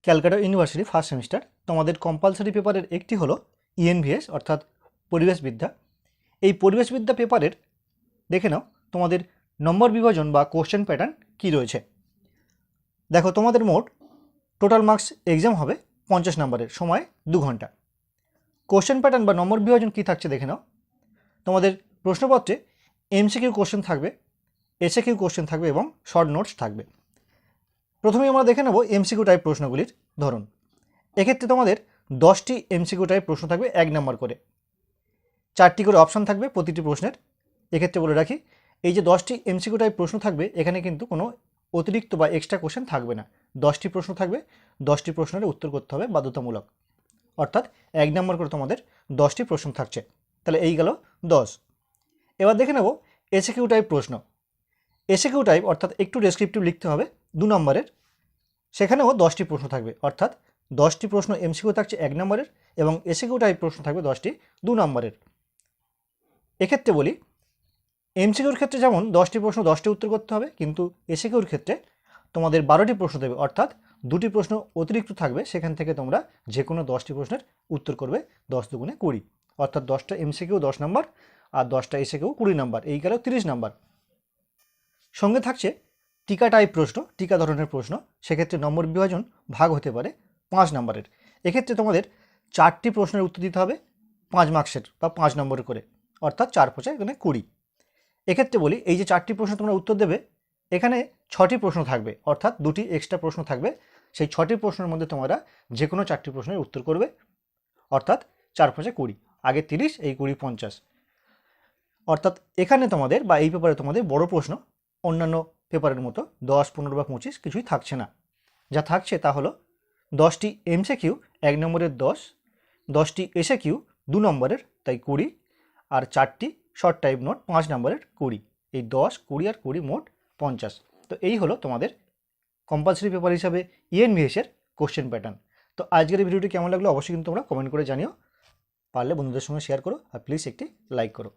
Calcutta university first semester. তোমাদের compulsory পেপারের একটি হলো ইএনভিএস অর্থাৎ পরিবেশবিদ্যা। এই পরিবেশবিদ্যা পেপারের দেখে নাও তোমাদের নম্বর বিভাজন বা কোশ্চেন প্যাটার্ন কী রয়েছে। দেখো, তোমাদের মোট টোটাল মার্কস এক্সাম হবে 50 নম্বরের, সময় 2 ঘন্টা। কোশ্চেন প্যাটার্ন বা নম্বর বিভাজন কী থাকছে দেখে নাও। তোমাদের প্রশ্নপত্রে এমসিকিউ কোশ্চেন থাকবে, এসএকিউ কোশ্চেন থাকবে এবং শর্ট নোটস থাকবে। প্রথমেই আমরা দেখে নেব এমসিকিউ টাইপ প্রশ্নগুলির ধরন। এক্ষেত্রে তোমাদের 10টি এমসিকিউ টাইপ প্রশ্ন থাকবে 1 নম্বর করে, 4টি করে অপশান থাকবে প্রতিটি প্রশ্নের। এক্ষেত্রে বলে রাখি, এই যে 10টি এমসিকিউ টাইপ প্রশ্ন থাকবে এখানে কিন্তু কোনো অতিরিক্ত বা এক্সট্রা কোশ্চেন থাকবে না। 10টি প্রশ্ন থাকবে, 10টি প্রশ্নের উত্তর করতে হবে বাধ্যতামূলক, অর্থাৎ 1 নম্বর করে তোমাদের 10টি প্রশ্ন থাকছে। তাহলে এই গেল 10। এবার দেখে নেব এসএকিউ টাইপ প্রশ্ন। এসএকিউ টাইপ অর্থাৎ একটু ডেসক্রিপটিভ লিখতে হবে 2 নম্বরের, সেখানেও 10টি প্রশ্ন থাকবে, অর্থাৎ 10টি প্রশ্ন এমসিকিউ থাকছে 1 নম্বরের এবং এসএকিউ টাইপ প্রশ্ন থাকবে 10টি 2 নম্বরের। এক্ষেত্রে বলি, এমসিকিউর ক্ষেত্রে যেমন 10টি প্রশ্ন 10টি উত্তর করতে হবে, কিন্তু এসএকিউর ক্ষেত্রে তোমাদের 12টি প্রশ্ন দেবে, অর্থাৎ 2টি প্রশ্ন অতিরিক্ত থাকবে, সেখান থেকে তোমরা যে কোনো 10টি প্রশ্নের উত্তর করবে 10 দুগুণে 20, অর্থাৎ 10টা এমসিকিউ 10 নম্বর আর 10টা এসএকিউ 20 নম্বর, এই গেল 30 নম্বর। সঙ্গে থাকছে টিকা টাইপ প্রশ্ন, টিকা ধরনের প্রশ্ন। সেক্ষেত্রে নম্বর বিভাজন ভাগ হতে পারে 5 নম্বরের। এক্ষেত্রে তোমাদের 4টি প্রশ্নের উত্তর দিতে হবে 5 মার্কসের বা 5 নম্বর করে, অর্থাৎ 4 5 এখানে 20। এক্ষেত্রে বলি, এই যে 4টি প্রশ্ন তোমরা উত্তর দেবে, এখানে 6টি প্রশ্ন থাকবে, অর্থাৎ 2টি এক্সট্রা প্রশ্ন থাকবে। সেই 6টি প্রশ্নের মধ্যে তোমরা যে কোনো 4টি প্রশ্নের উত্তর করবে, অর্থাৎ 4 5 20, আগে 30, এই 20 50। অর্থাৎ এখানে তোমাদের বা এই পেপারে তোমাদের বড় প্রশ্ন অন্যান্য পেপারের মতো 10 15 বা 25 কিছুই থাকছে না। যা থাকছে তা হলো 10টি এমসিকিউ 1 নম্বরের 10, 10টি এসএকিউ 2 নম্বরের তাই 20, আর 4টি শর্ট টাইপ নোট 5 নম্বরের 20। এই 10 20 আর 20 মোট 50। তো এই হলো তোমাদের কম্পালসারি পেপার হিসাবে ইএনভিএসের কোশ্চেন প্যাটার্ন। তো আজকের এই ভিডিওটি কেমন লাগলো অবশ্যই কিন্তু তোমরা কমেন্ট করে জানিও, পারলে বন্ধুদের সঙ্গে শেয়ার করো আর প্লিজ একটি লাইক করো।